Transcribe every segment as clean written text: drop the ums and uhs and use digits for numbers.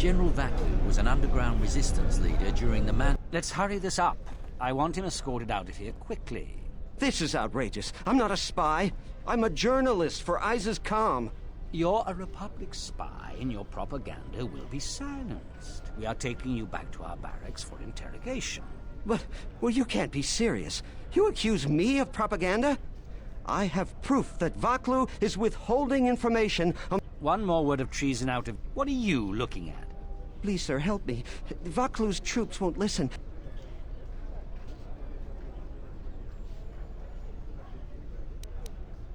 General Vaklu was an underground resistance leader during the Let's hurry this up. I want him escorted out of here quickly. This is outrageous. I'm not a spy. I'm a journalist for Isis Com. You're a Republic spy, and your propaganda will be silenced. We are taking you back to our barracks for interrogation. But, well, you can't be serious. You accuse me of propaganda? I have proof that Vaklu is withholding information on... One more word of treason out of... What are you looking at? Please, sir, help me. Vaklu's troops won't listen.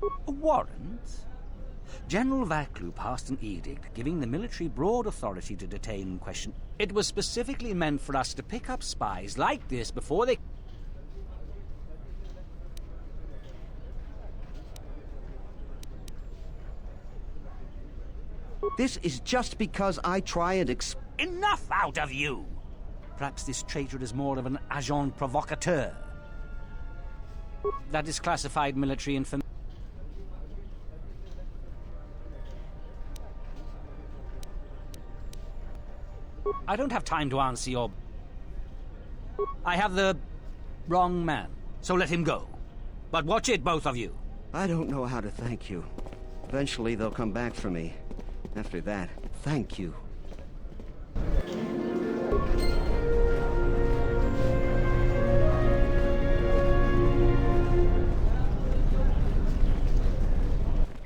A warrant? General Vaklu passed an edict giving the military broad authority to detain and question. It was specifically meant for us to pick up spies like this before they... This is just because I try and Enough out of you! Perhaps this traitor is more of an agent provocateur. That is classified military information. I don't have time to answer your... I have the wrong man, so let him go. But watch it, both of you. I don't know how to thank you. Eventually they'll come back for me. After that, thank you.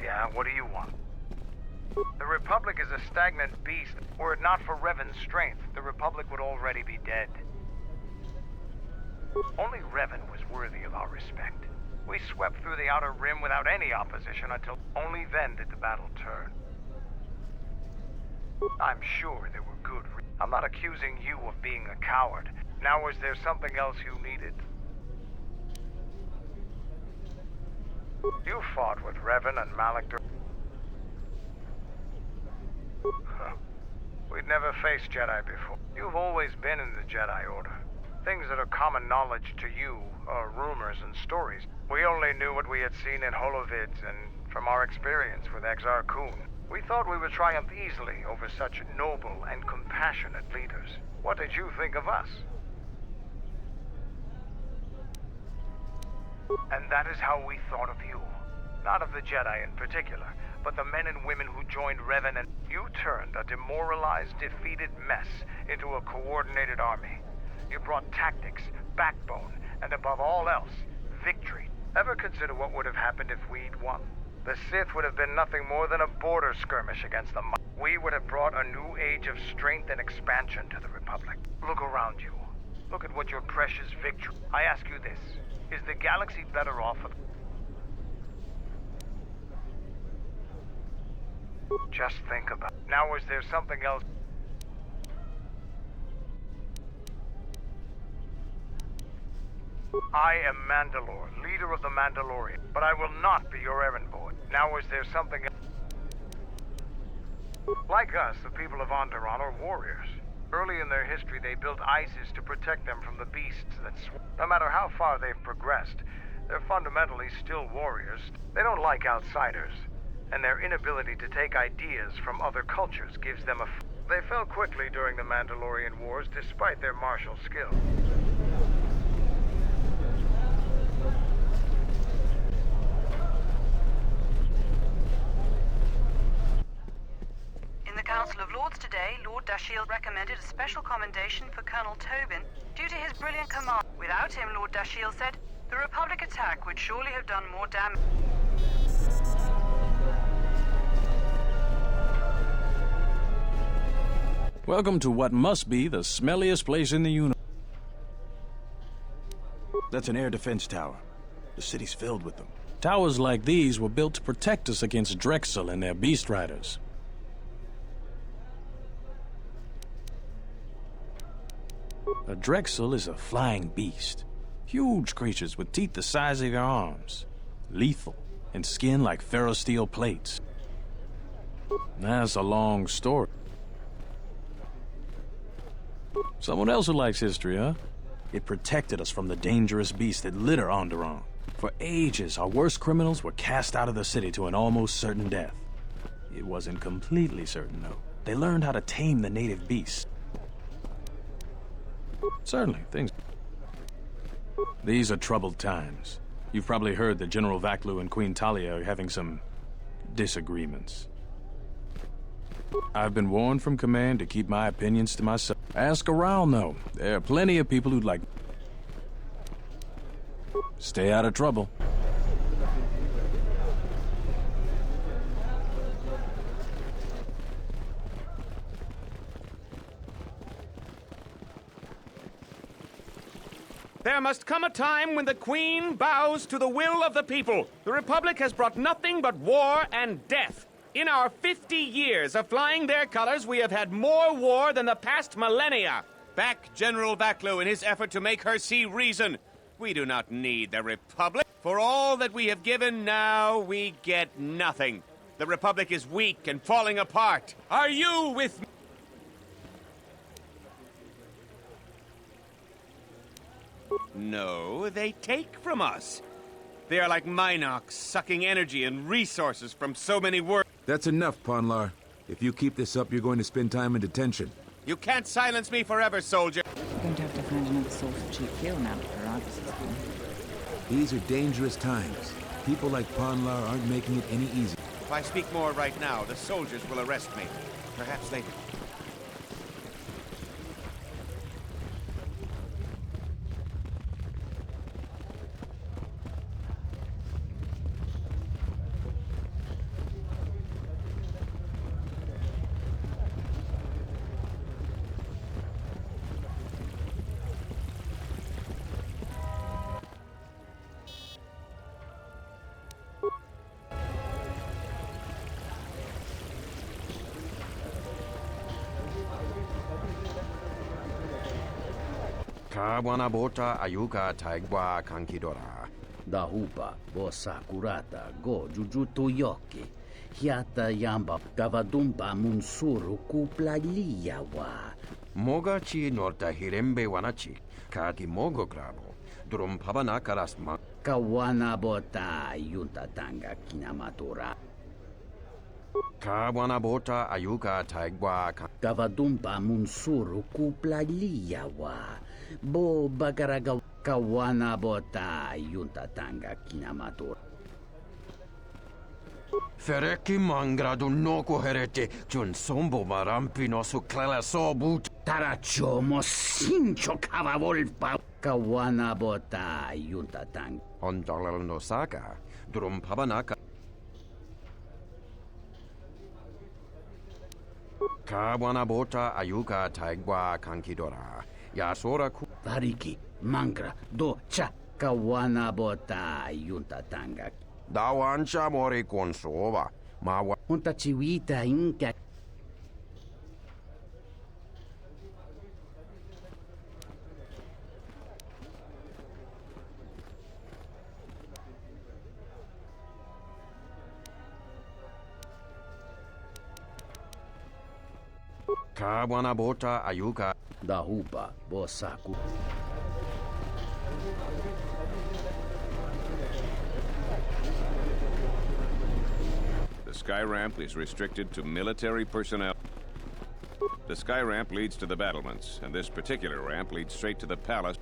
Yeah, what do you want? The Republic is a stagnant beast. Were it not for Revan's strength, the Republic would already be dead. Only Revan was worthy of our respect. We swept through the Outer Rim without any opposition until only then did the battle turn. I'm sure there were good reasons. I'm not accusing you of being a coward. Now, is there something else you needed? You fought with Revan and Malak. We'd never faced Jedi before. You've always been in the Jedi Order. Things that are common knowledge to you are rumors and stories. We only knew what we had seen in holovids and from our experience with Exar Kun. We thought we would triumph easily over such noble and compassionate leaders. What did you think of us? And that is how we thought of you. Not of the Jedi in particular, but the men and women who joined Revan, and you turned a demoralized, defeated mess into a coordinated army. You brought tactics, backbone, and above all else, victory. Ever consider what would have happened if we'd won? The Sith would have been nothing more than a border skirmish against the We would have brought a new age of strength and expansion to the Republic. Look around you. Look at what your precious victory... I ask you this. Is the galaxy better off with... Just think about it. Now, is there something else? I am Mandalore, leader of the Mandalorian, but I will not be your errand boy. Now, is there something else? Like us, the people of Onderon are warriors. Early in their history, they built Isis to protect them from the beasts that no matter how far they've progressed, they're fundamentally still warriors. They don't like outsiders, and their inability to take ideas from other cultures gives them They fell quickly during the Mandalorian Wars despite their martial skill. In the Council of Lords today, Lord Dashiell recommended a special commendation for Colonel Tobin due to his brilliant command. Without him, Lord Dashiell said, the Republic attack would surely have done more damage. Welcome to what must be the smelliest place in the universe. That's an air defense tower. The city's filled with them. Towers like these were built to protect us against Drexel and their beast riders. A Drexel is a flying beast. Huge creatures with teeth the size of your arms. Lethal, and skin like ferrosteel plates. That's a long story. Someone else who likes history, huh? It protected us from the dangerous beasts that litter Onderon. For ages, our worst criminals were cast out of the city to an almost certain death. It wasn't completely certain, though. They learned how to tame the native beasts. Certainly, things... These are troubled times. You've probably heard that General Vaklu and Queen Talia are having some disagreements. I've been warned from command to keep my opinions to myself. Ask around, though. There are plenty of people who'd like... Stay out of trouble. There must come a time when the Queen bows to the will of the people. The Republic has brought nothing but war and death. In our 50 years of flying their colors, we have had more war than the past millennia. Back General Vaklu in his effort to make her see reason. We do not need the Republic. For all that we have given, now we get nothing. The Republic is weak and falling apart. Are you with me? No, they take from us. They are like Minox, sucking energy and resources from so many worlds. That's enough, Ponlar. If you keep this up, you're going to spend time in detention. You can't silence me forever, soldier. We're going to have to find another source of cheap fuel now for our offices. These are dangerous times. People like Ponlar aren't making it any easier. If I speak more right now, the soldiers will arrest me. Perhaps later. Kawana bota ayuka taigwa kankidora. Dahupa, Bosakurata, Go, Jujutu Yoki, Hiata Yamba, Kavadumpa Munsuru Kupla Liyawa. Mogachi norta hirembe wanachi, kati mogo grabo, drum pabana karasma. Kawana Bota, Yunta Tanga Kinamatura. Kawana bota ayuka taigwa Kavadumpa Munsuru Kupla Liyawa. Bo Bagaraga Kawana Bota, Yunta Tanga Kinamatura. Fereki mangradu noko herete, jun sombo marampi no su clela sobut. Taracho Mosincho Kavavolpa. Kawana Bota, Yunta Tanga. Ondalal no saka, drum pabanaka. Kawana bota ayuka taigwa kankidora. Yasora ku. Variki, Mangra, Do, Cha, Kawana Bota, Yunta Tanga. Dawancha mori consova. Mawa. Unta Chiwita Inca. Kawana bota ayuka. Dahupa, Bosaku. The sky ramp is restricted to military personnel. The sky ramp leads to the battlements, and this particular ramp leads straight to the palace.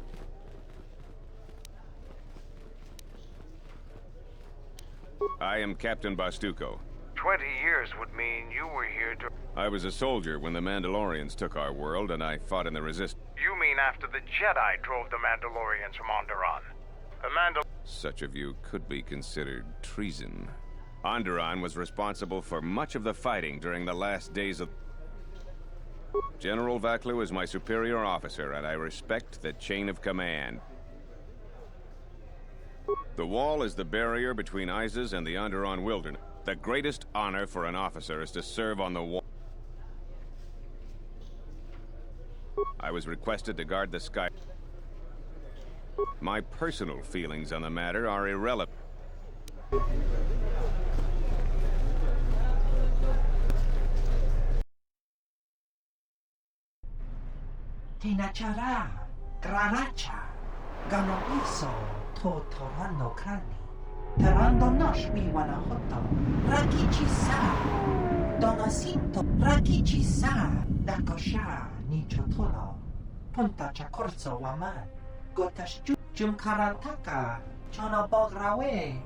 I am Captain Bastuco. 20 years would mean you were here to... I was a soldier when the Mandalorians took our world, and I fought in the Resistance. You mean after the Jedi drove the Mandalorians from Onderon? The Such a view could be considered treason. Onderon was responsible for much of the fighting during the last days of... General Vaklu is my superior officer, and I respect the chain of command. The wall is the barrier between Isis and the Onderon wilderness. The greatest honor for an officer is to serve on the wall. I was requested to guard the sky. My personal feelings on the matter are irrelevant. Tinachara, Granacha, Ganoiso, Totorano Kani, Terando nash wiwana hoto. Rakichi-sa. Donasinto. Rakichi-sa. Dakosha. Nichotolo. Punta chakorso waman. Gotash jumkarataka. Chonobograwe.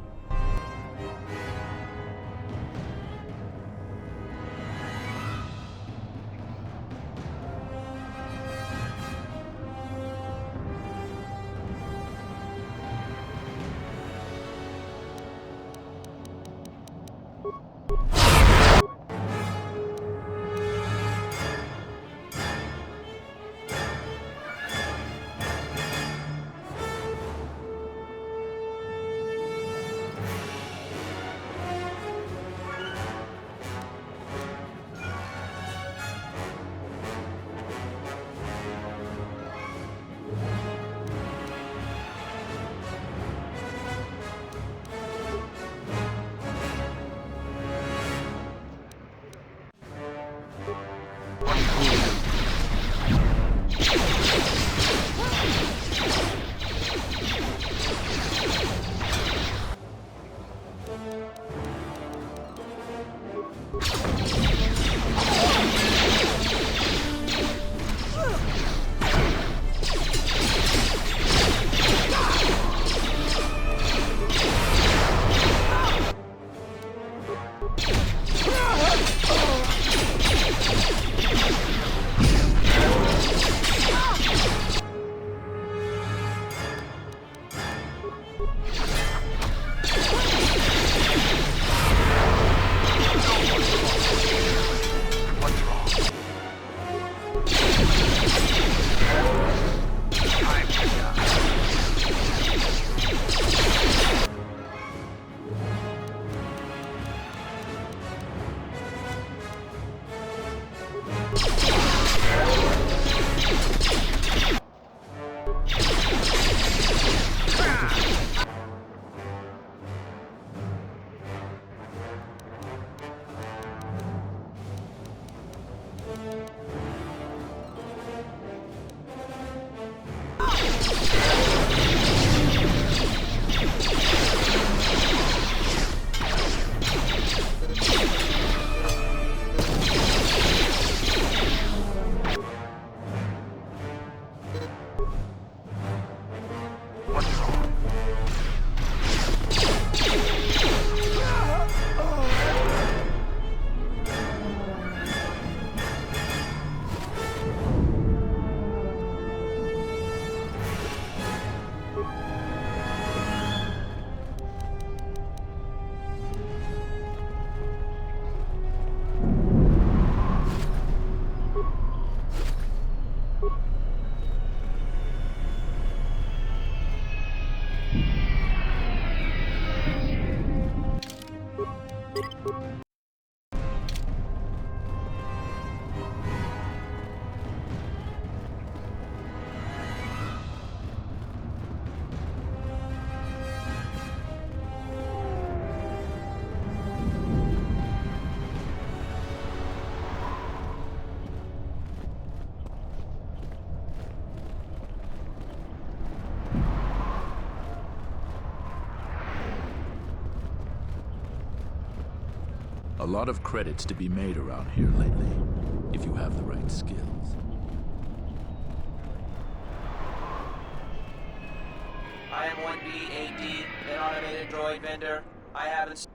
A lot of credits to be made around here lately, if you have the right skills. I am 1B-AD, an automated droid vendor. I haven't...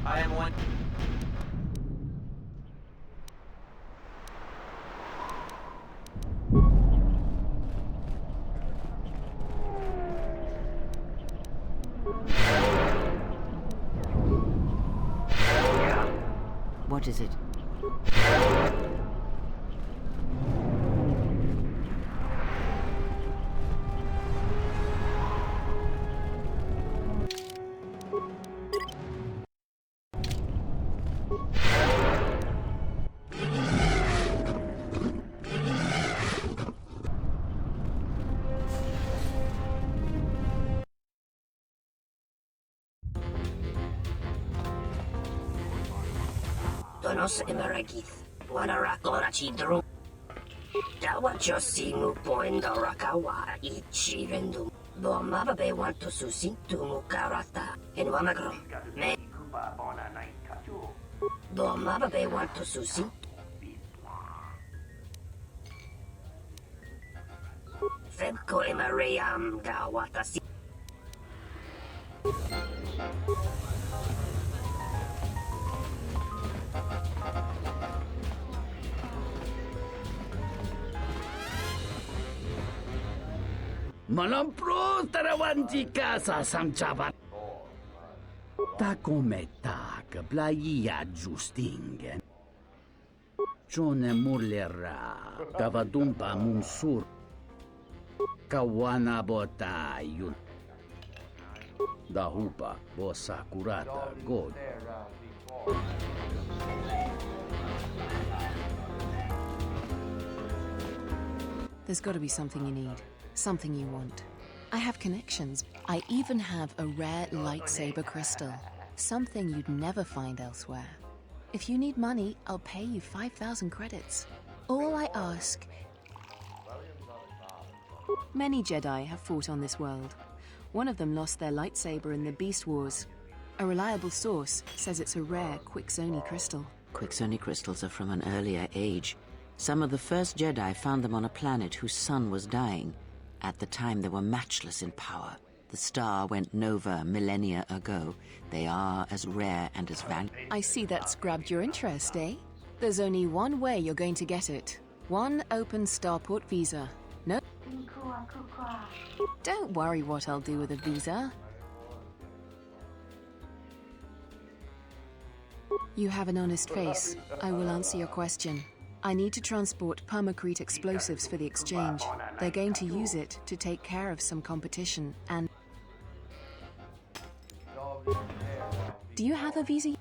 I am one... What is it? Manos Emeragith, Wanarakorachi Drum. Dawacho Simu Poendo Rakawa, Ichi Rendum. Bomababe want to susin to Mukarata, and Wamagro. Me. Bomababe want to susin. Febko Emerayam Gawatasi. Malampro tarawantika sa samchabat. Ta cometa că blaia justing. Cione murlera cavadumpa mumsur. Kawana bota yun. Da hupa bosa curata god. There's got to be something you need. Something you want. I have connections. I even have a rare lightsaber crystal. Something you'd never find elsewhere. If you need money, I'll pay you 5,000 credits. All I ask... Many Jedi have fought on this world. One of them lost their lightsaber in the Beast Wars. A reliable source says it's a rare Quixoni crystal. Quixoni crystals are from an earlier age. Some of the first Jedi found them on a planet whose sun was dying. At the time, they were matchless in power. The star went nova millennia ago. They are as rare and as valuable. I see that's grabbed your interest, eh? There's only one way you're going to get it. One open starport visa. No? Don't worry what I'll do with a visa. You have an honest face. I will answer your question. I need to transport permacrete explosives for the exchange. They're going to use it to take care of some competition and... Do you have a visa?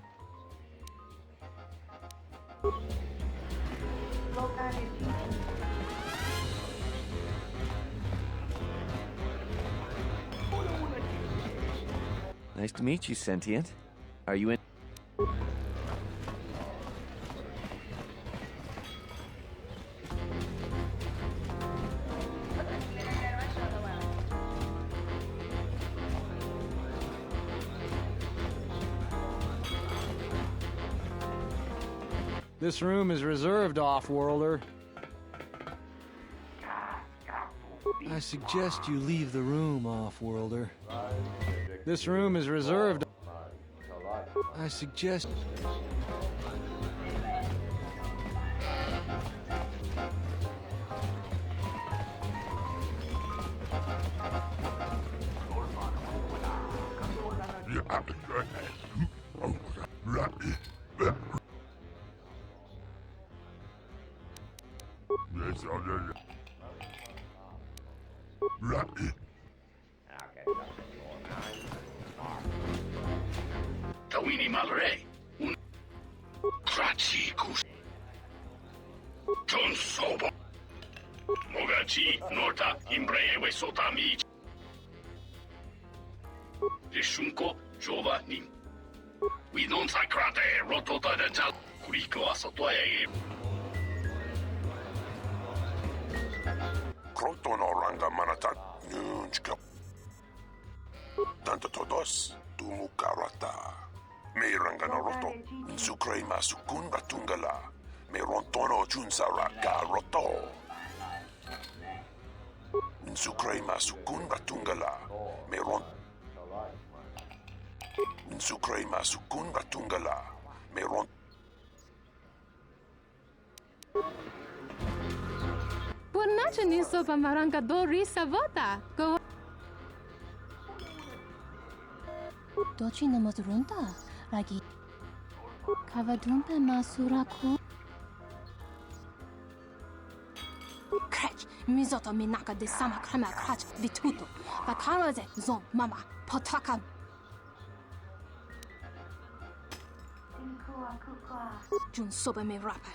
Nice to meet you, Sentient. Are you in? This room is reserved, off-worlder. I suggest you leave the room, off-worlder. This room is reserved. I suggest... Tawini Malre. Krachikus. John Sobo. Mogachi Norta Imbrewe Sotami. Rishunko Jova-nin. We don't sakrate rotota de jal. Kuriko asotoye. Crotono ranga manata nunchka. Tanto todos tumukarata. Me ranga noroto. Sukre masukun batungala. Me rontono junsara roto. Sukre masukun batungala. Me ron. Sukre masukun batungala. Me ron. Pornacho nin sopa maranga do risa vota. Go. Dochi no mazurunta, ragi. Kavadumpe masuraku. Krach, mizoto minaka de sama krema krach vituto. Bakaraze zon mama potaka. Jun sopa me rapa.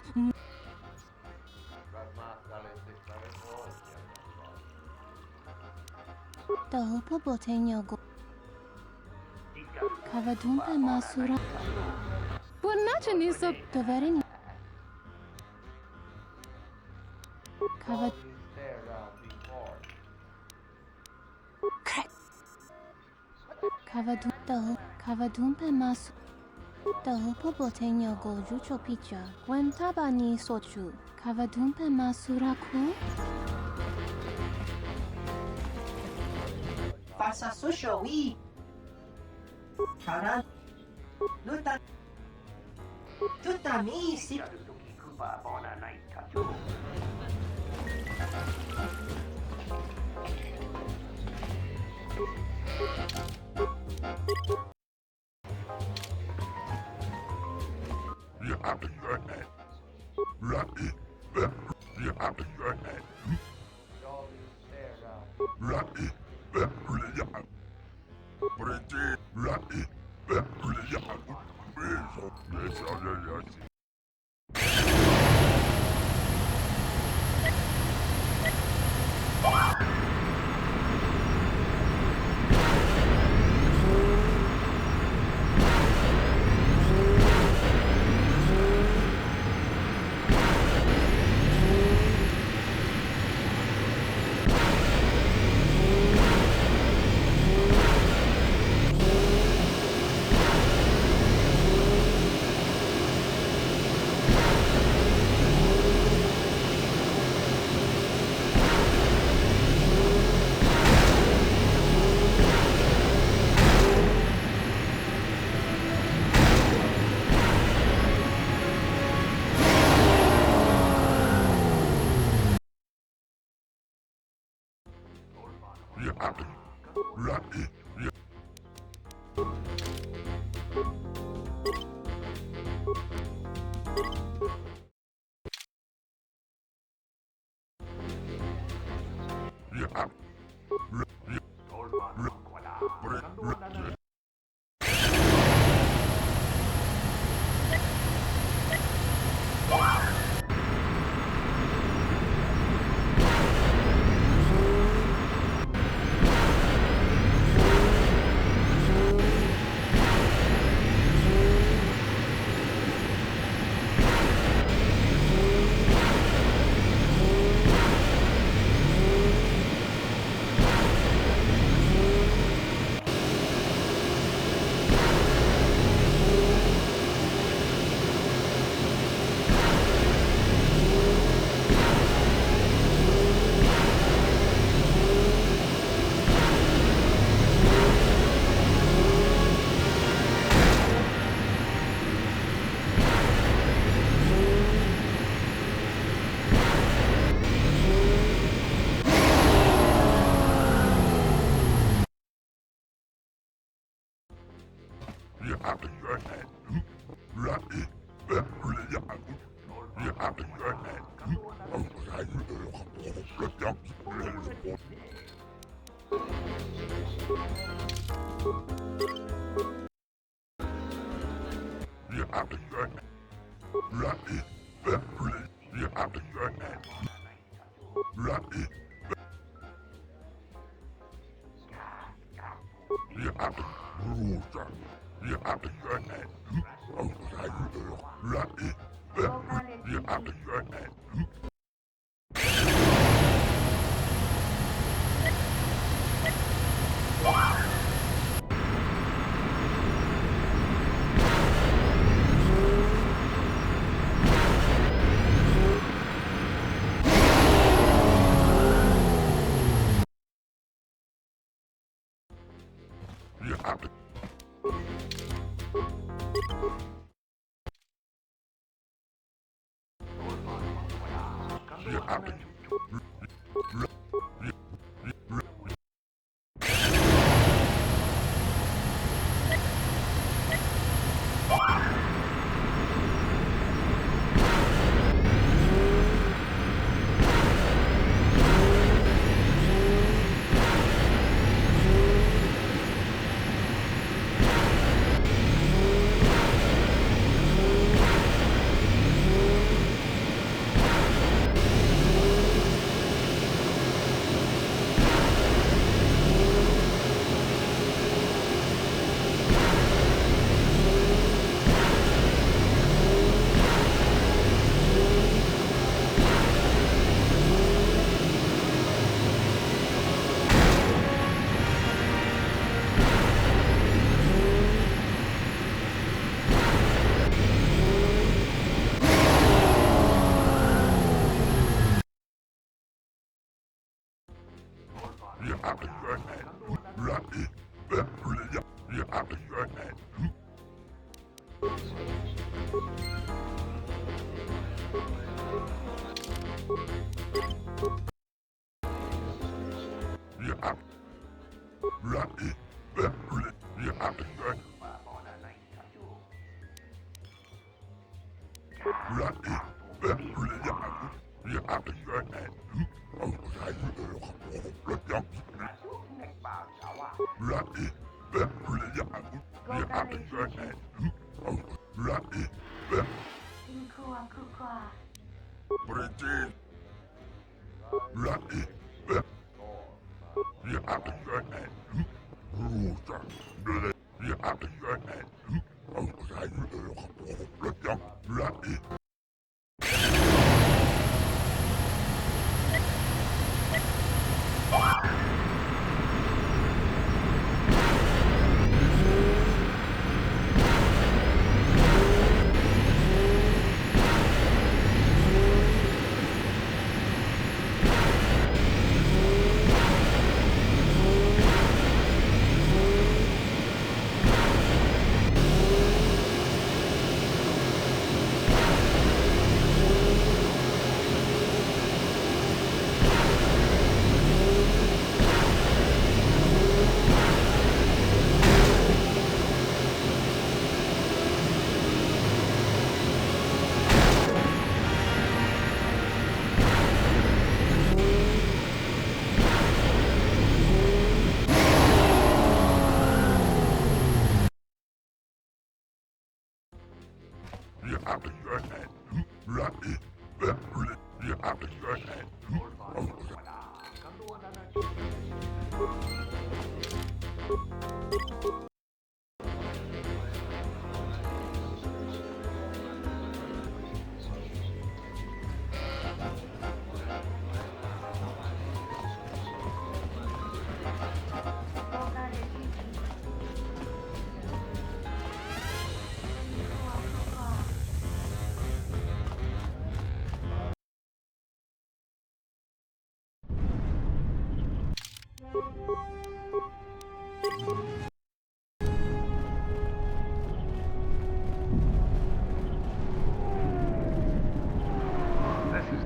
Dahupo botenyo go. Kavadumpe masura. Buonace ni so doverini. Kava. Kavadumpe masu. Dahu popotenyo go jucho picha. Gwentaba ni sochu. Kavadumpe masuraku. Fasa susho, oui. Karan. Luta. Tutami si.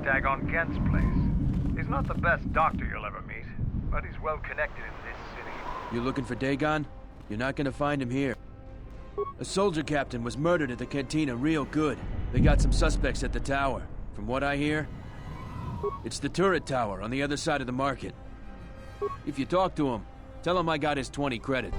Dagon Kent's place. He's not the best doctor you'll ever meet, but he's well connected in this city. You looking for Dagon? You're not gonna find him here. A soldier captain was murdered at the cantina real good. They got some suspects at the tower. From what I hear, it's the turret tower on the other side of the market. If you talk to him, tell him I got his 20 credit.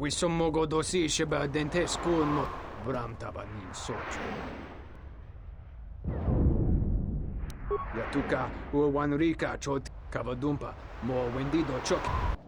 Wisommogo dosi sheba dentesku no bram tabanin socho. Yatuka uwanrika chot kavadumpa mo wendido chok.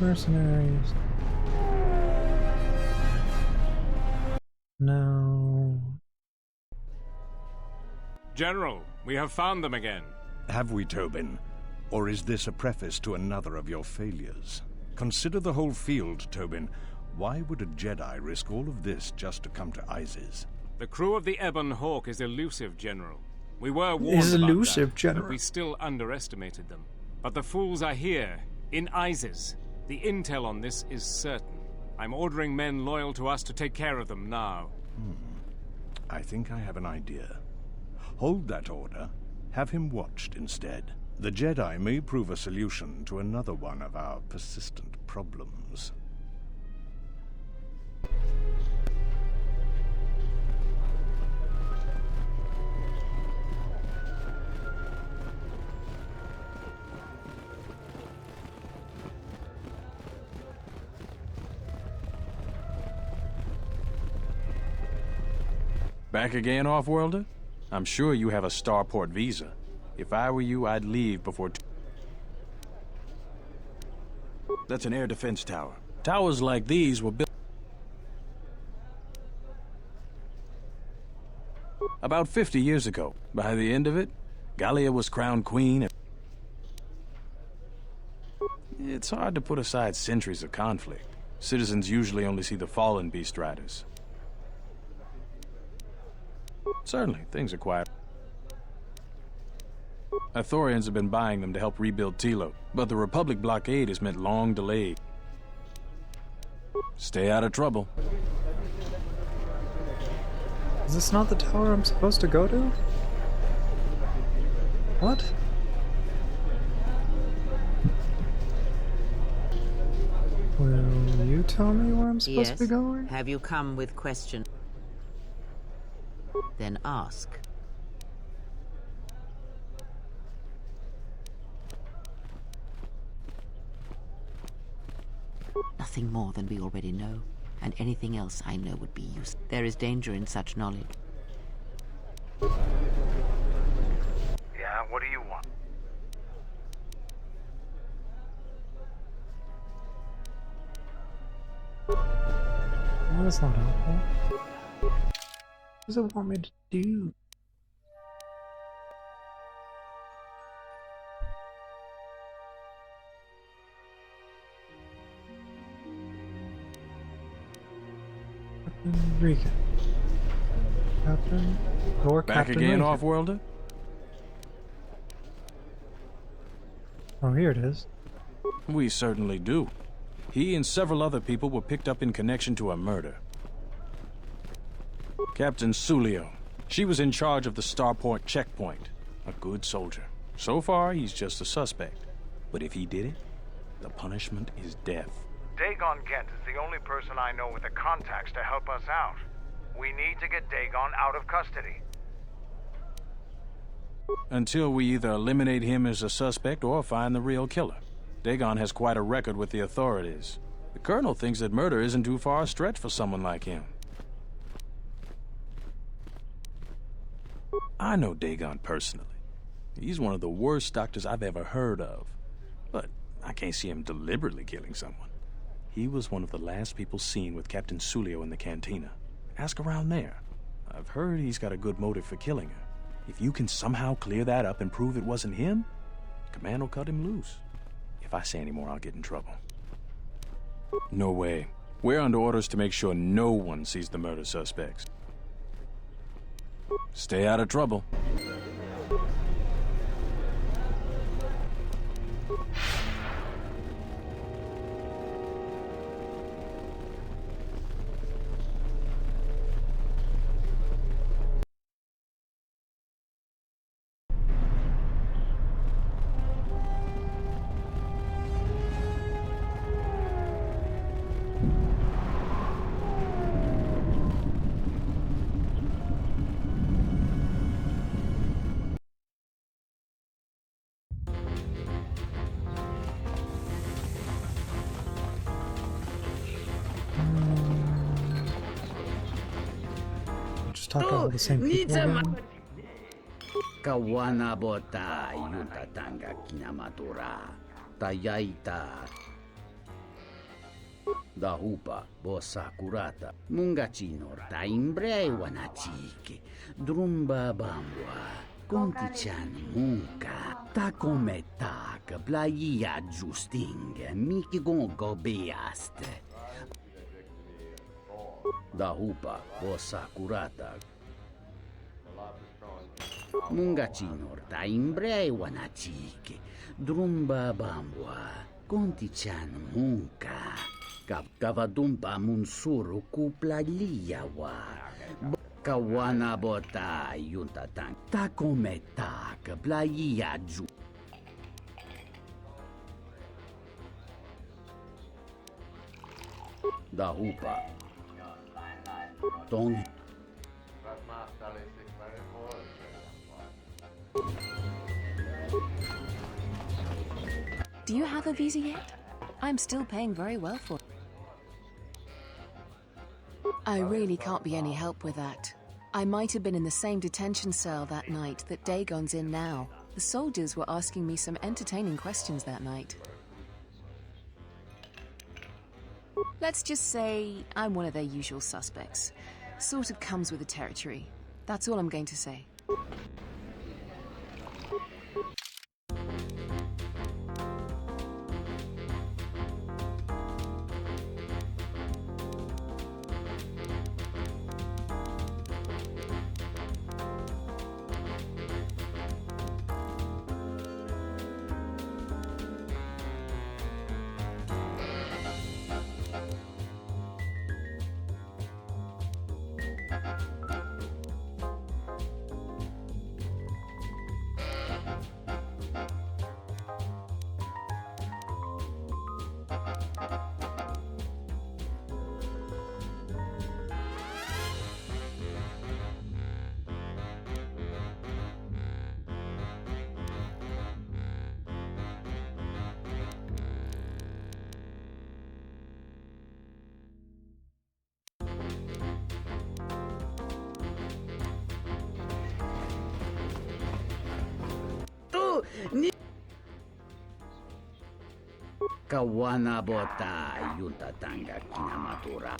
Mercenaries. No. General, we have found them again. Have we, Tobin? Or is this a preface to another of your failures? Consider the whole field, Tobin. Why would a Jedi risk all of this just to come to Isis? The crew of the Ebon Hawk is elusive, General. We were warned Elusive, about that, General. but we still underestimated them. But the fools are here, in Isis. The intel on this is certain. I'm ordering men loyal to us to take care of them now. I think I have an idea. Hold that order. Have him watched instead. The Jedi may prove a solution to another one of our persistent problems. Back again, Off-Worlder? I'm sure you have a starport visa. If I were you, I'd leave before... That's an air defense tower. Towers like these were built... about 50 years ago. By the end of it, Gallia was crowned queen and... It's hard to put aside centuries of conflict. Citizens usually only see the fallen beast riders. Certainly, things are quiet. Ithorians have been buying them to help rebuild Tilo, but the Republic blockade has meant long delay. Stay out of trouble. Is this not the tower I'm supposed to go to? What? Will you tell me where I'm supposed to be going? Have you come with questions? Then ask. Nothing more than we already know, and anything else I know would be useless. There is danger in such knowledge. Yeah, what do you want? Well, that's not helpful. What does it want me to do? Captain Regan. Captain? Or Back Captain again, Regan. Off-Worlder? Oh, here it is. We certainly do. He and several other people were picked up in connection to a murder. Captain Sulio. She was in charge of the Starport checkpoint. A good soldier. So far, he's just a suspect. But if he did it, the punishment is death. Dagon Gent is the only person I know with the contacts to help us out. We need to get Dagon out of custody. Until we either eliminate him as a suspect or find the real killer. Dagon has quite a record with the authorities. The Colonel thinks that murder isn't too far a stretch for someone like him. I know Dagon personally. He's one of the worst doctors I've ever heard of. But I can't see him deliberately killing someone. He was one of the last people seen with Captain Sulio in the cantina. Ask around there. I've heard he's got a good motive for killing her. If you can somehow clear that up and prove it wasn't him, Command will cut him loose. If I say any more, I'll get in trouble. No way. We're under orders to make sure no one sees the murder suspects. Stay out of trouble. Just talk to all the same people again. Kawana bota yunta tanga kinamatura. Tayaita. Da hupa, bossa curata, mungacino, ta imbrei wanachiki, drumba bambua, contichan munka, ta come tak, plaia justing, miki gongo beaste. Da hupa, bossa curata, mungacino, ta imbrei wanachiki, drumba bambua, contichan munka. Kavadumpa munsuru kupla liyawa. Kawana bota yuntatang. Ta come tak playa ju. Da hupa. Ton. Do you have a visa yet? I'm still paying very well for it. I really can't be any help with that. I might have been in the same detention cell that night that Dagon's in now. The soldiers were asking me some entertaining questions that night. Let's just say I'm one of their usual suspects. Sort of comes with the territory. That's all I'm going to say. Ni Kawana bota yuntatanga kinamatura.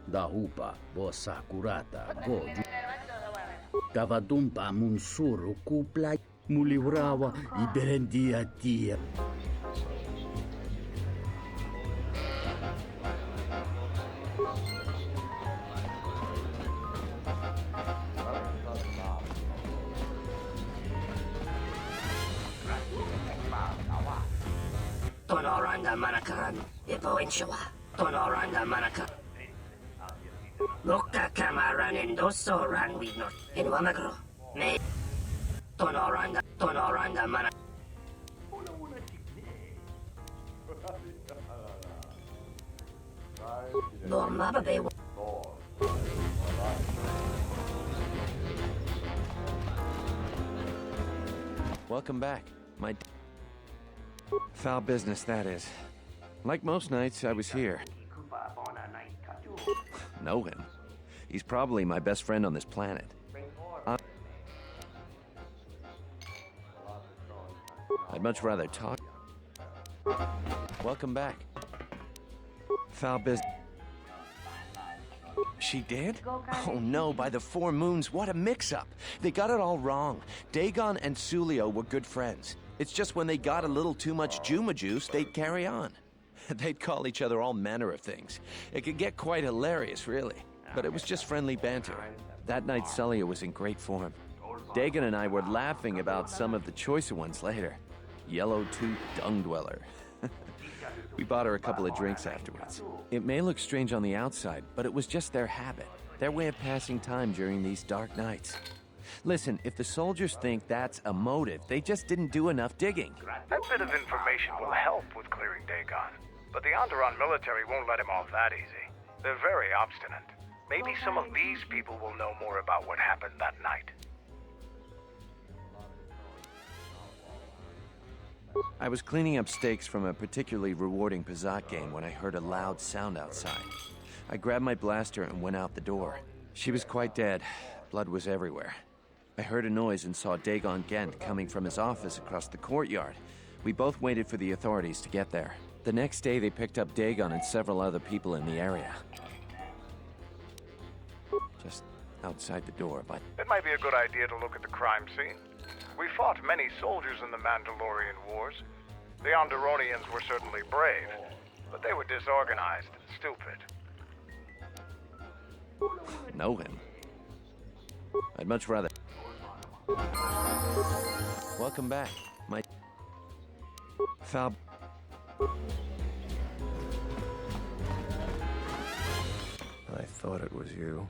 Da hupa bossa curata goju. Kavadumpa munsuru kupla mulibrawa iberendia tia. Tonoranda Manakan, Ipoinchua, Tonoranda Manakan. Loka Kamaran and Doso ran with not in Wamagro. May Tonoranda Mana. Dormababe. Welcome back. My foul business, that is. Like most nights, I was here. Know him. He's probably my best friend on this planet. I'd much rather talk. Welcome back. Foul business. She did? Oh no, by the 4 moons, what a mix-up. They got it all wrong. Dagon and Sulio were good friends. It's just when they got a little too much Juma juice, they'd carry on. They'd call each other all manner of things. It could get quite hilarious, really. But it was just friendly banter. That night, Sulio was in great form. Dagon and I were laughing about some of the choicer ones later. Yellow-toothed dung dweller. We bought her a couple of drinks afterwards. It may look strange on the outside, but it was just their habit, their way of passing time during these dark nights. Listen, if the soldiers think that's a motive, they just didn't do enough digging. That bit of information will help with clearing Dagon, but the Onderon military won't let him off that easy. They're very obstinate. Maybe some of these people will know more about what happened that night. I was cleaning up stakes from a particularly rewarding Pazak game when I heard a loud sound outside. I grabbed my blaster and went out the door. She was quite dead. Blood was everywhere. I heard a noise and saw Dagon Gent coming from his office across the courtyard. We both waited for the authorities to get there. The next day, they picked up Dagon and several other people in the area. Just outside the door, but... It might be a good idea to look at the crime scene. We fought many soldiers in the Mandalorian Wars. The Onderonians were certainly brave, but they were disorganized and stupid. Know him? I'd much rather... Welcome back, my... Fab... I thought it was you.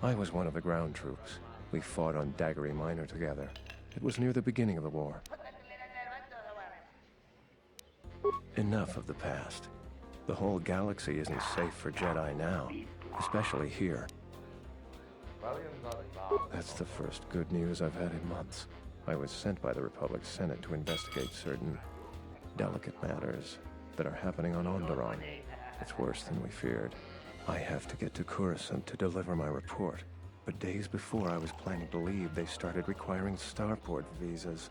I was one of the ground troops. We fought on Daggery Minor together. It was near the beginning of the war. Enough of the past. The whole galaxy isn't safe for Jedi now, especially here. That's the first good news I've had in months. I was sent by the Republic Senate to investigate certain delicate matters that are happening on Onderon. It's worse than we feared. I have to get to Coruscant to deliver my report. But days before I was planning to leave, they started requiring starport visas.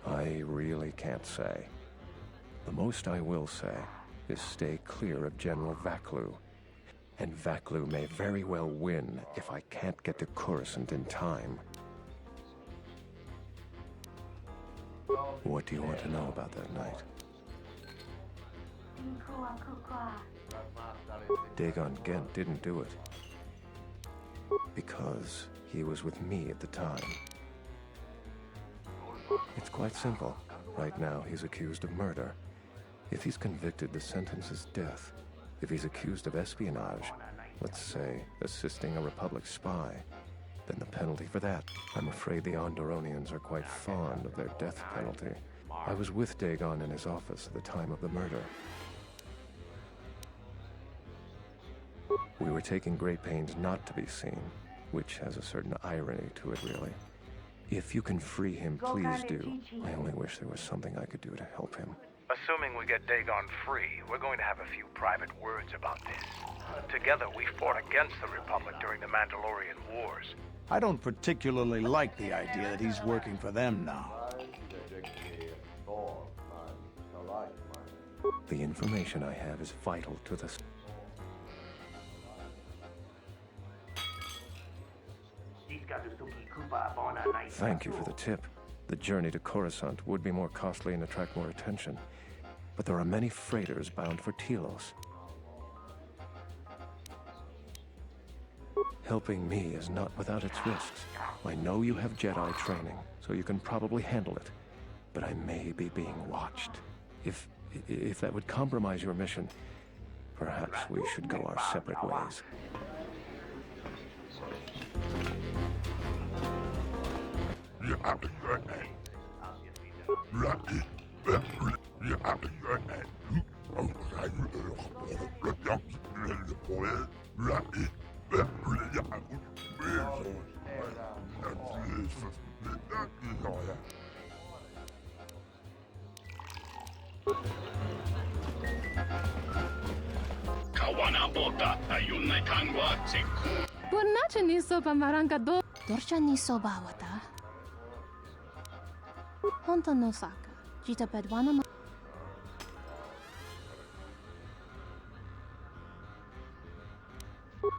I really can't say. The most I will say is stay clear of General Vaklu. And Vaklu may very well win if I can't get to Coruscant in time. What do you want to know about that night? Dagon Gent didn't do it. Because he was with me at the time. It's quite simple. Right now, he's accused of murder. If he's convicted, the sentence is death. If he's accused of espionage, let's say assisting a Republic spy, then the penalty for that. I'm afraid the Onderonians are quite fond of their death penalty. I was with Dagon in his office at the time of the murder. We were taking great pains not to be seen, which has a certain irony to it, really. If you can free him, please do. I only wish there was something I could do to help him. Assuming we get Dagon free, we're going to have a few private words about this. Together, we fought against the Republic during the Mandalorian Wars. I don't particularly like the idea that he's working for them now. The information I have is vital to this. Thank you for the tip. The journey to Coruscant would be more costly and attract more attention. But there are many freighters bound for Telos. Helping me is not without its risks. I know you have Jedi training, so you can probably handle it. But I may be being watched. If that would compromise your mission, perhaps we should go our separate ways. Buonace ni soba maranga do. Dorcha ni soba wata. Honta no saka. Jita pedwana ma.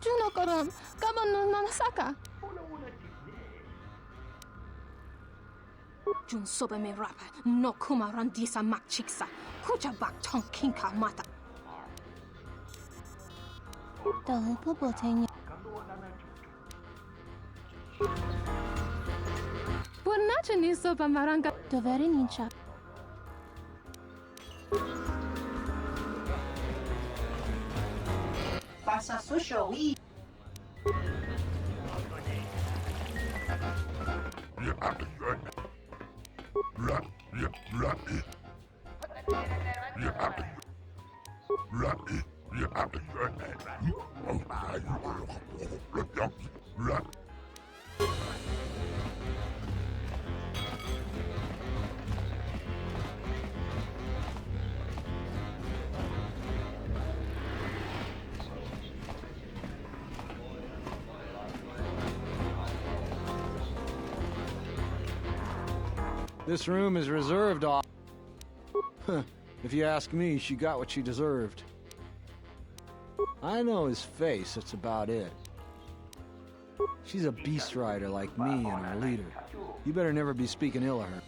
Juno koron. Kaban no nanasaka. Jun soba me rapa. No kuma randisa mak chiksa. Kucha bak tong kinka mata. The Popotania. Buonace ni soba maranga. Dovere nincha. Passa social, oui. This room is reserved off. If you ask me, she got what she deserved. I know his face, that's about it. She's a beast rider like me and our leader. You better never be speaking ill of her.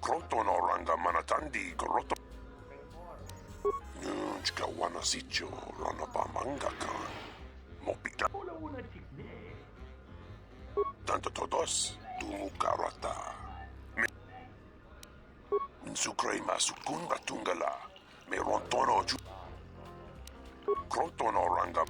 Krotonoranga manatandi goroto. Nunchka wanasicho ronapamangakan. Mopita. Tanto todos tumukarata. Minsukrema sukunda tungala. Me rontono ju. Krotonoranga.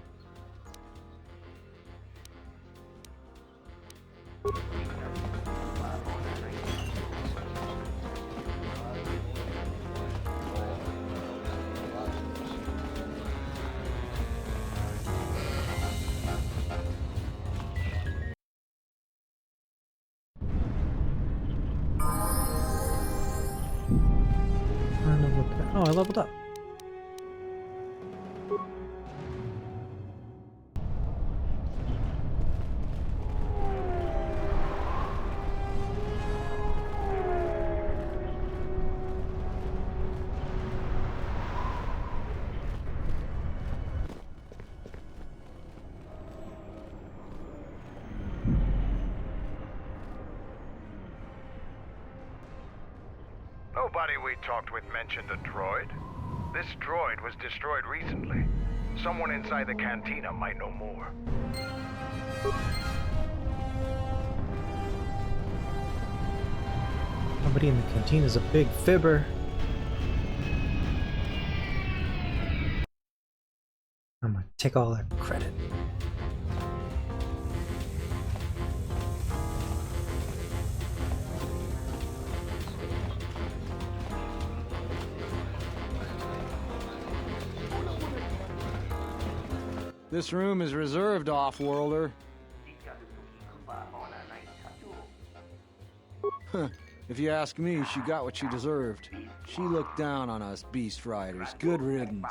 Oh, I leveled up. Nobody we talked with mentioned a droid. This droid was destroyed recently. Someone inside the cantina might know more. Nobody in the canteen is a big fibber. I'm gonna take all that credit. This room is reserved, off-worlder. If you ask me, she got what she deserved. She looked down on us beast riders. Good riddance.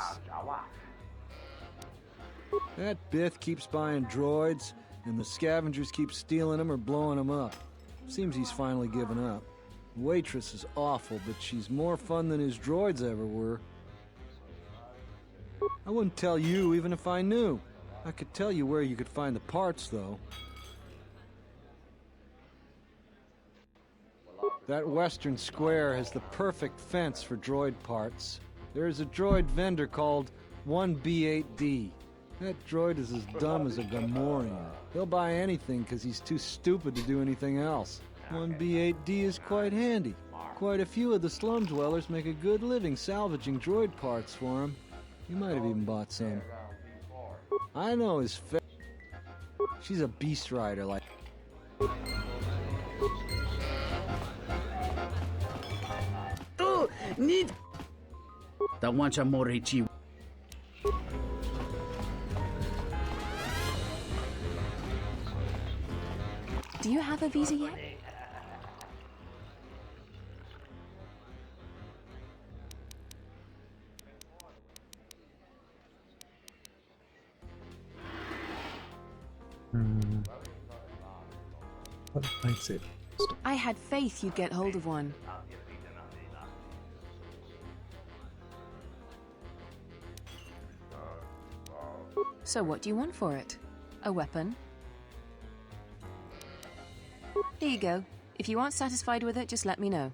That Bith keeps buying droids, and the scavengers keep stealing them or blowing them up. Seems he's finally given up. The waitress is awful, but she's more fun than his droids ever were. I wouldn't tell you even if I knew. I could tell you where you could find the parts, though. That western square has the perfect fence for droid parts. There is a droid vendor called 1B8D. That droid is as dumb as a Gamorrean. He'll buy anything because he's too stupid to do anything else. 1B8D is quite handy. Quite a few of the slum dwellers make a good living salvaging droid parts for him. You might have even bought some. I know his face. She's a beast rider like... Oh, need... Tawancha Morichi. Do you have a visa yet? What lights it? I had faith you'd get hold of one. So what do you want for it? A weapon. Here you go. If you aren't satisfied with it, just let me know.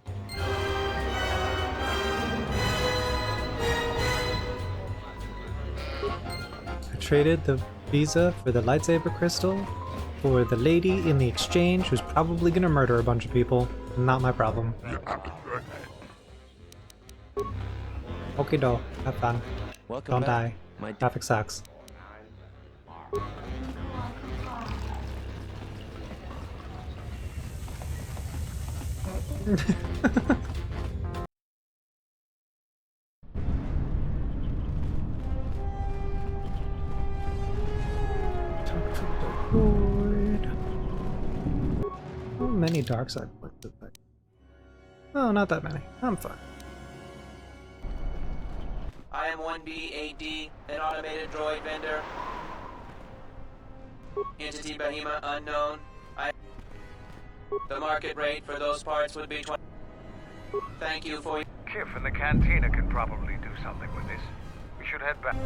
I traded the visa for the lightsaber crystal for the lady in the exchange who's probably gonna murder a bunch of people. Not my problem. Okay, doll. Have fun. Welcome Don't back. die. Traffic sucks. How many dark side points did I? Oh, not that many. I'm fine. I am 1B8D, an automated droid vendor. Entity Bahima unknown. The market rate for those parts would be 20. Thank you for. Kif in the cantina can probably do something with this. We should head back.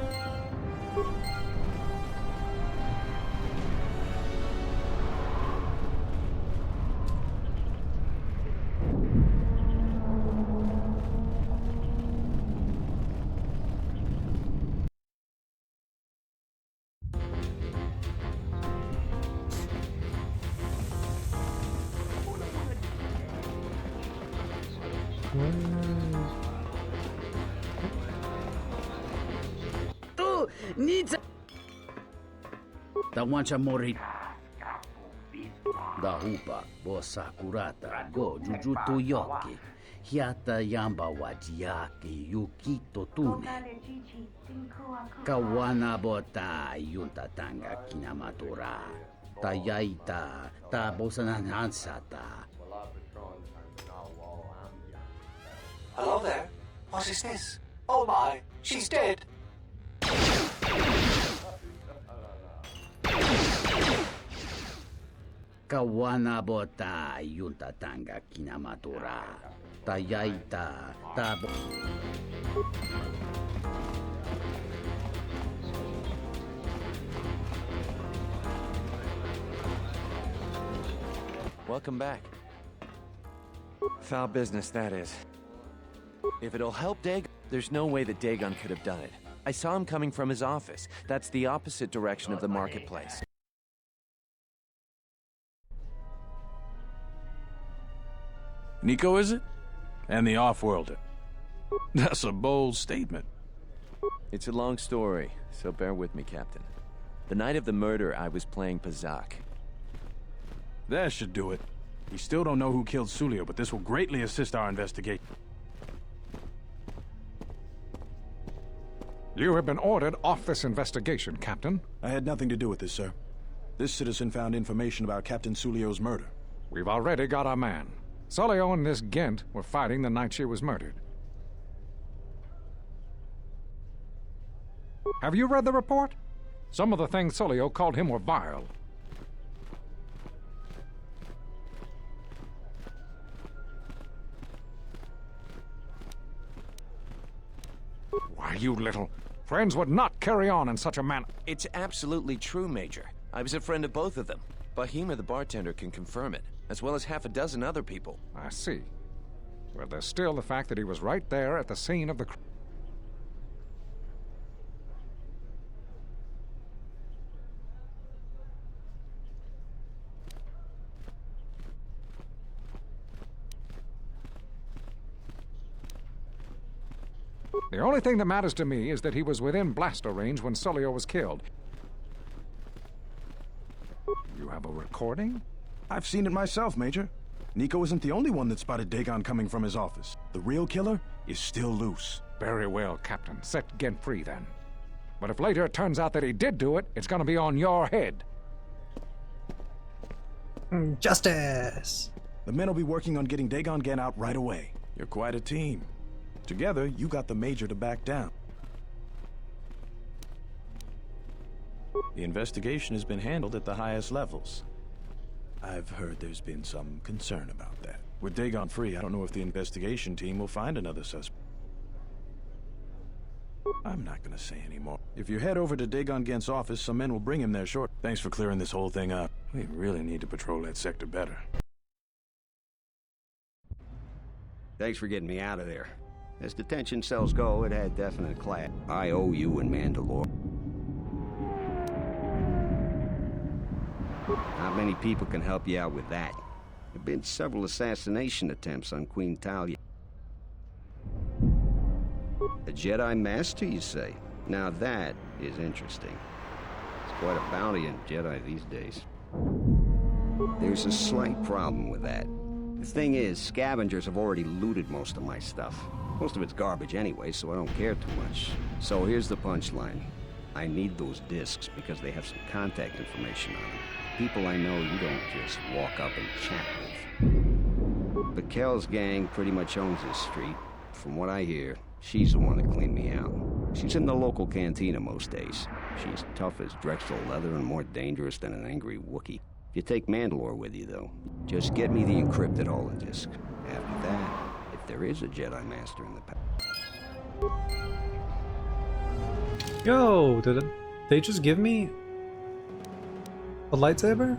Tu needs da wancha mori da hupa bosa kurata go jujutu yoki hiata yamba wajiaki yukito tune kawana bota yunta tanga kinamatura tayaita ta bosananansata. Hello there. What is this? Oh my, she's dead. Kawana bota yunta tanga kinamatura tayaita ta. Welcome back. Foul business, that is. If it'll help Dagon, there's no way that Dagon could have done it. I saw him coming from his office. That's the opposite direction of the marketplace. Nico, is it? And the off-worlder. That's a bold statement. It's a long story, so bear with me, Captain. The night of the murder, I was playing Pazak. That should do it. We still don't know who killed Sulio, but this will greatly assist our investigation. You have been ordered off this investigation, Captain. I had nothing to do with this, sir. This citizen found information about Captain Sulio's murder. We've already got our man. Sulio and this Gent were fighting the night she was murdered. Have you read the report? Some of the things Sulio called him were vile. Why, you little... Friends would not carry on in such a manner. It's absolutely true, Major. I was a friend of both of them. Bahima the bartender can confirm it, as well as half a dozen other people. I see. But there's still the fact that he was right there at the scene of the crime. The only thing that matters to me is that he was within blaster range when Sulio was killed. You have a recording? I've seen it myself, Major. Nico isn't the only one that spotted Dagon coming from his office. The real killer is still loose. Very well, Captain. Set Gent free, then. But if later it turns out that he did do it, it's gonna be on your head. Justice! The men will be working on getting Dagon Gent out right away. You're quite a team. Together, you got the Major to back down. The investigation has been handled at the highest levels. I've heard there's been some concern about that. With Dagon free, I don't know if the investigation team will find another suspect. I'm not gonna say anymore. If you head over to Dagon Gent's office, some men will bring him there short. Thanks for clearing this whole thing up. We really need to patrol that sector better. Thanks for getting me out of there. As detention cells go, it had definite class. I owe you in Mandalore. Not many people can help you out with that. There have been several assassination attempts on Queen Talia. A Jedi Master, you say? Now that is interesting. It's quite a bounty on Jedi these days. There's a slight problem with that. The thing is, scavengers have already looted most of my stuff. Most of it's garbage anyway, so I don't care too much. So here's the punchline. I need those discs because they have some contact information on them. People I know you don't just walk up and chat with. But Kel's gang pretty much owns this street. From what I hear, she's the one that cleaned me out. She's in the local cantina most days. She's tough as Drexel leather and more dangerous than an angry Wookiee. If you take Mandalore with you, though, just get me the encrypted holodisc. After that, if there is a Jedi Master in the past. Yo, did they just give me a lightsaber?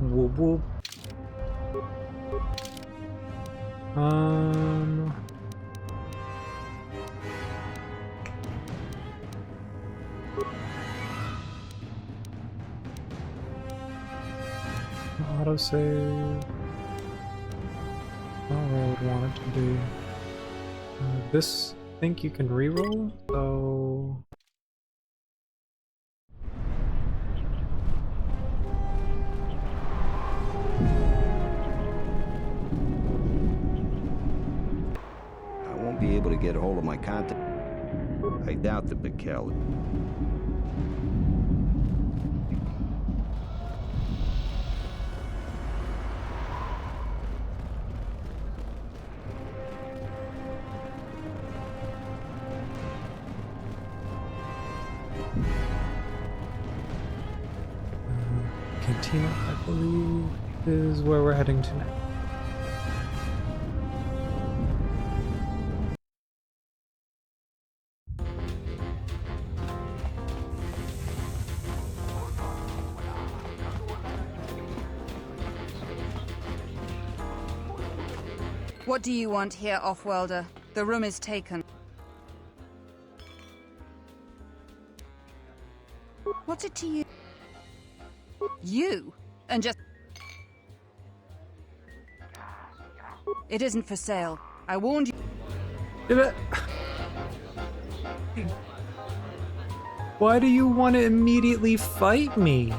Whoop whoop. Autosave. Not where I would want it to be. This, I think you can reroll, so. I won't be able to get a hold of my contact. I doubt the big Kel. Cantina, I believe, is where we're heading to now. What do you want here, Offworlder? The room is taken. What's it to you? You? And just... It isn't for sale. I warned you. Why do you want to immediately fight me?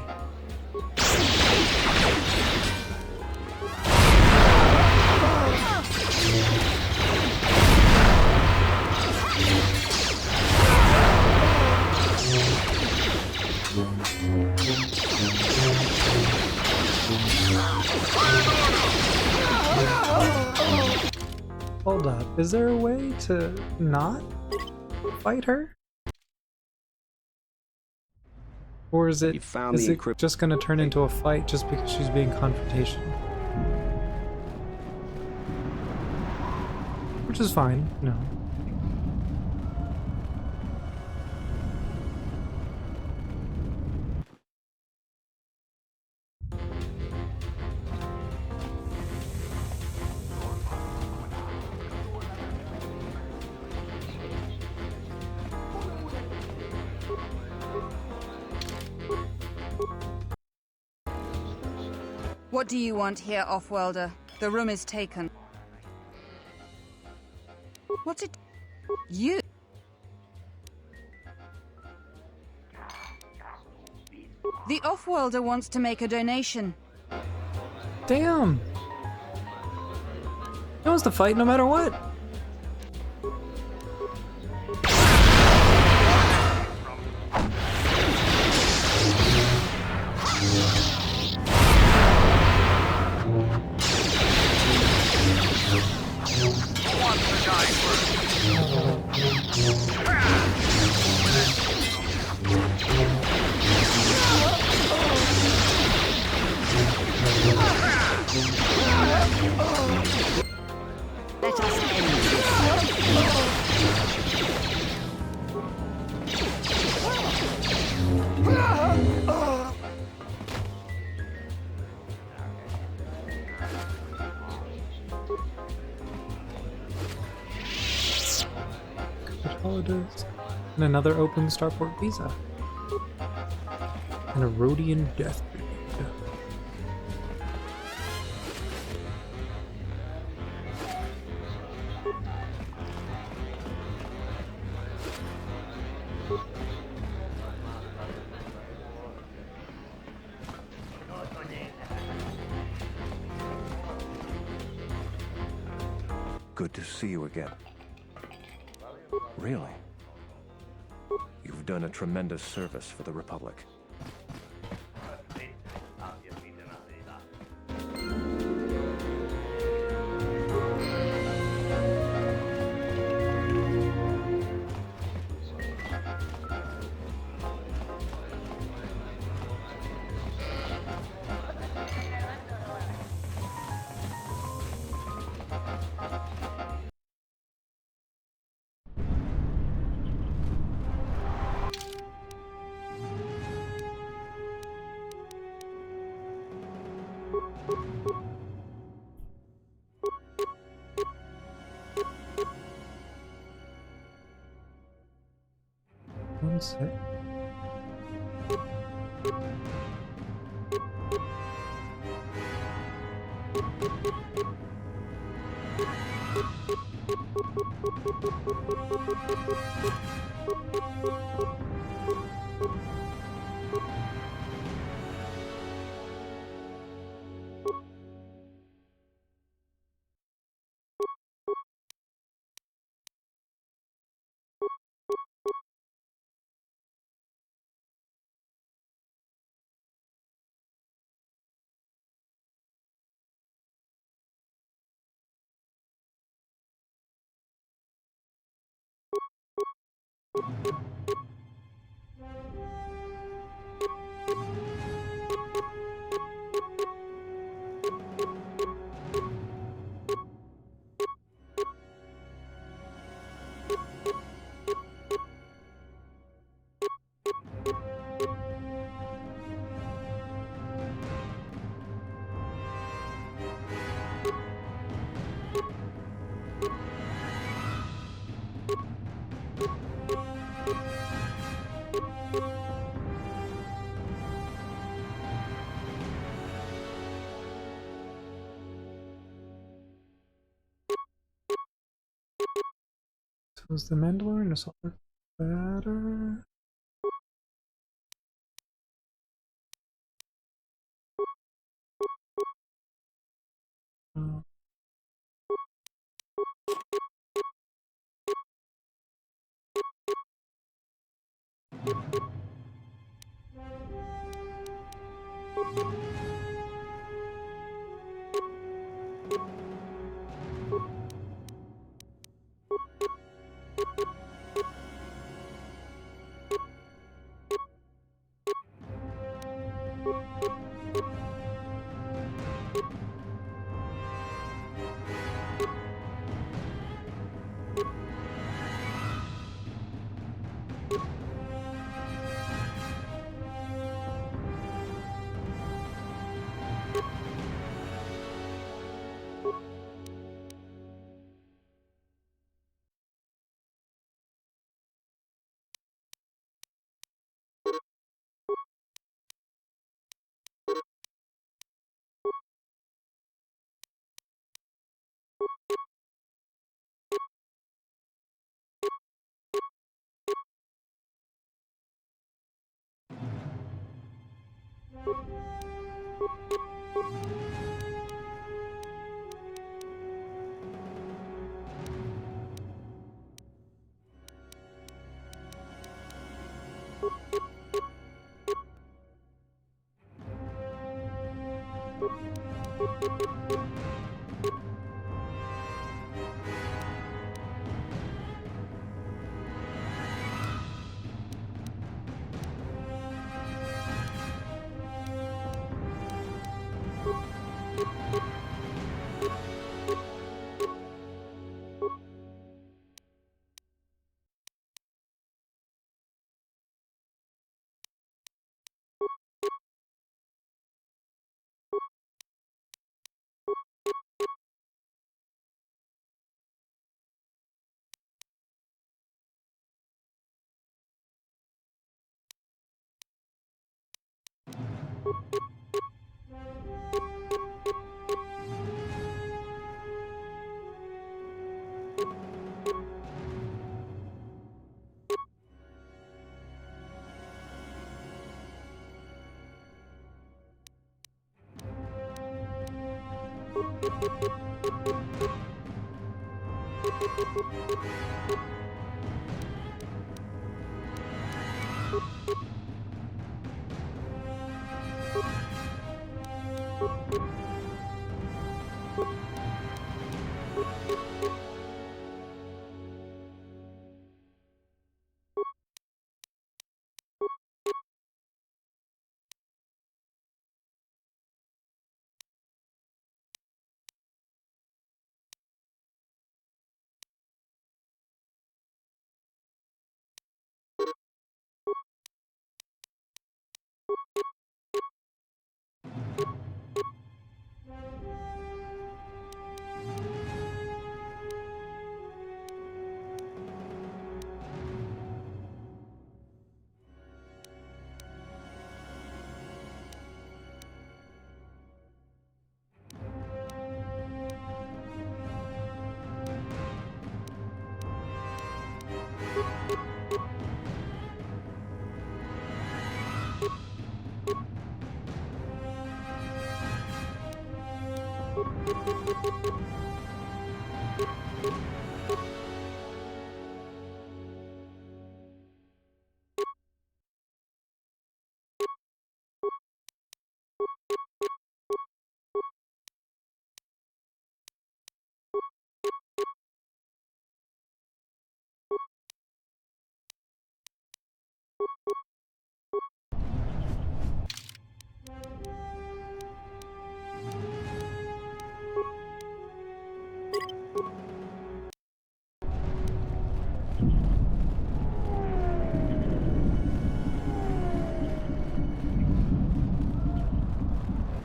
Hold up, is there a way to not fight her? Or is it just gonna turn into a fight just because she's being confrontational? Which is fine, no. What do you want here, Offworlder? The room is taken. What's it? You? The Offworlder wants to make a donation. Damn! He wants to fight no matter what. Let us end this. Holidays. And another open starport visa. An Erodian death breed. Good to see you again. Really? You've done a tremendous service for the Republic. One sec. So is the Mandalorian assault better?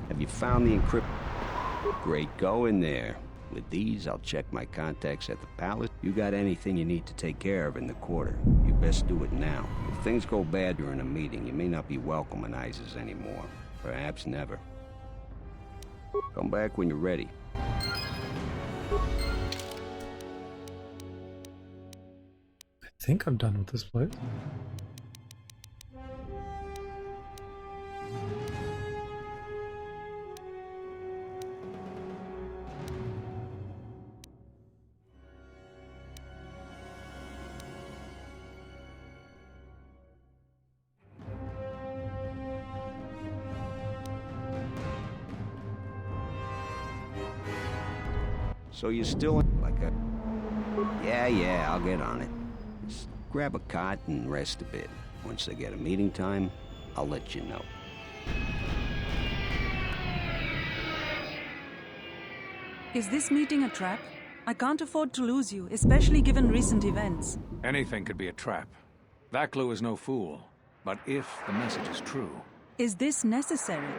Have you found the encrypt? Great going there. With these, I'll check my contacts at the palace. You got anything you need to take care of in the quarter, you best do it now. If things go bad during a meeting, you may not be welcome in Isis anymore. Perhaps never. Come back when you're ready. I think I'm done with this place. So you're still like a... Yeah, I'll get on it. Just grab a cot and rest a bit. Once I get a meeting time, I'll let you know. Is this meeting a trap? I can't afford to lose you, especially given recent events. Anything could be a trap. That clue is no fool. But if the message is true... Is this necessary?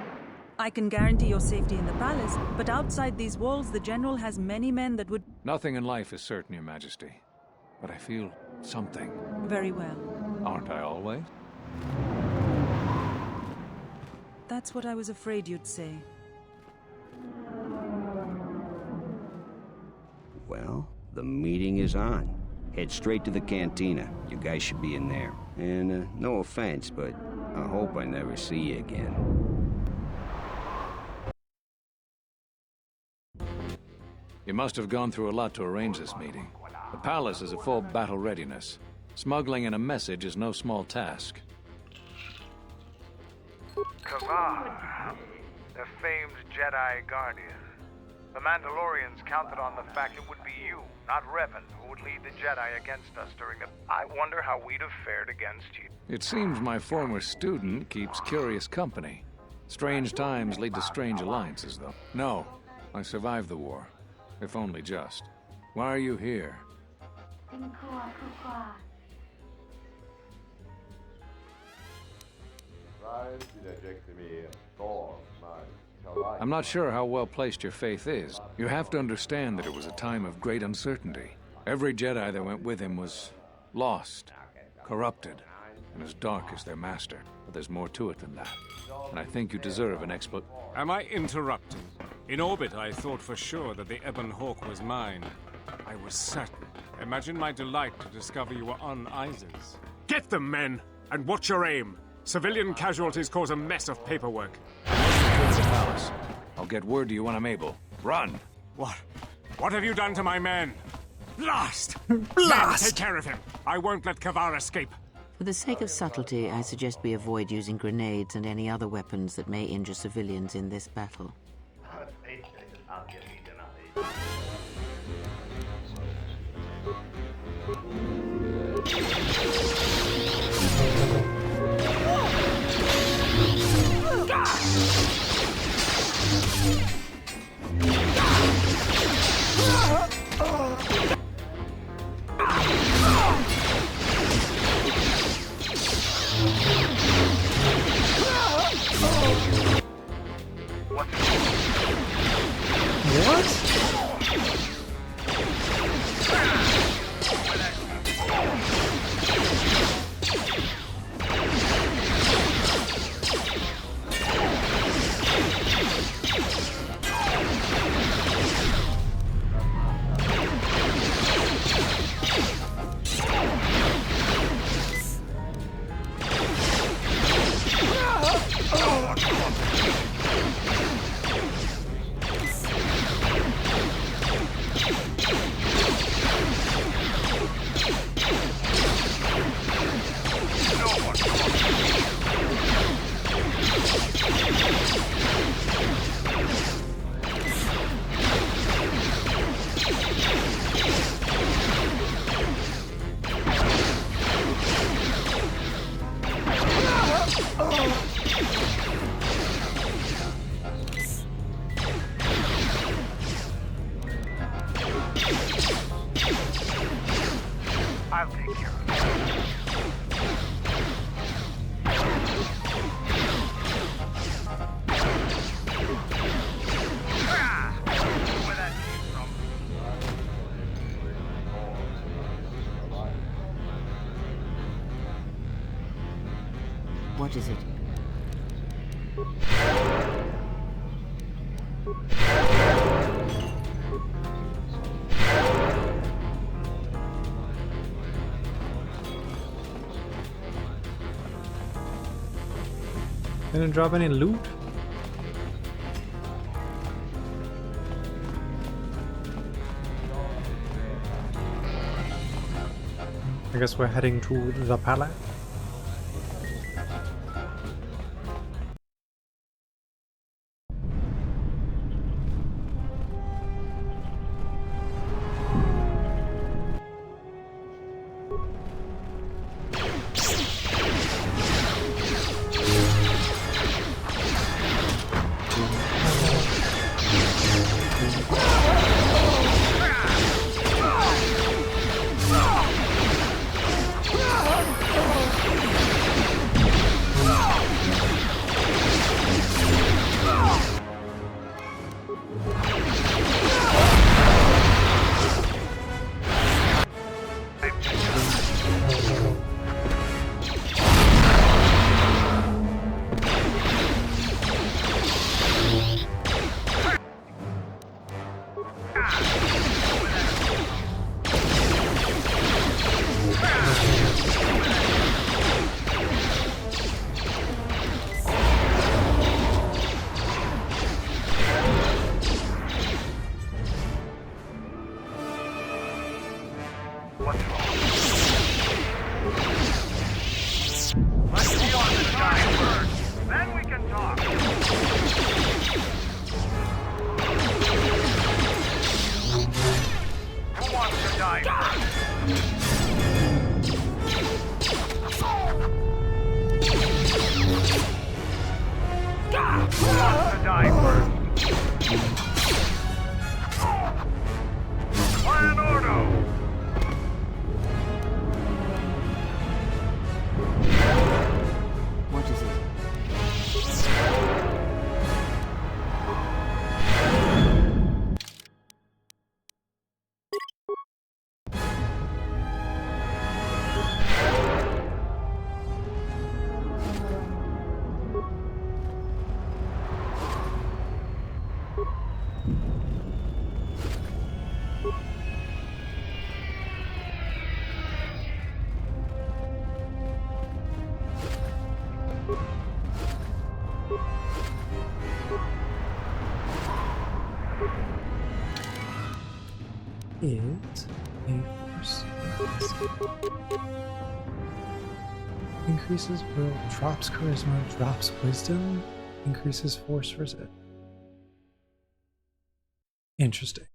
I can guarantee your safety in the palace, but outside these walls, the General has many men that would... Nothing in life is certain, Your Majesty. But I feel something. Very well. Aren't I always? That's what I was afraid you'd say. Well, the meeting is on. Head straight to the cantina. You guys should be in there. And, no offense, but I hope I never see you again. You must have gone through a lot to arrange this meeting. The palace is at full battle readiness. Smuggling in a message is no small task. Kavar, the famed Jedi Guardian. The Mandalorians counted on the fact it would be you, not Revan, who would lead the Jedi against us during the... I wonder how we'd have fared against you. It seems my former student keeps curious company. Strange times lead to strange alliances, though. No, I survived the war. If only just. Why are you here? I'm not sure how well placed your faith is. You have to understand that it was a time of great uncertainty. Every Jedi that went with him was lost, corrupted, and as dark as their master. But there's more to it than that. And I think you deserve an Am I interrupting? In orbit, I thought for sure that the Ebon Hawk was mine. I was certain. Imagine my delight to discover you were on Isis. Get them, men! And watch your aim! Civilian casualties cause a mess of paperwork. Towards the palace. I'll get word to you when I'm able. Run! What have you done to my men? Blast! Blast! Men, take care of him. I won't let Kavar escape. For the sake of subtlety, I suggest we avoid using grenades and any other weapons that may injure civilians in this battle. I'll take care of it. Where that came from. What is it? Didn't drop any loot? I guess we're heading to the palace. is a force mask. Increases will, drops charisma, drops wisdom, increases force for Sith. Interesting.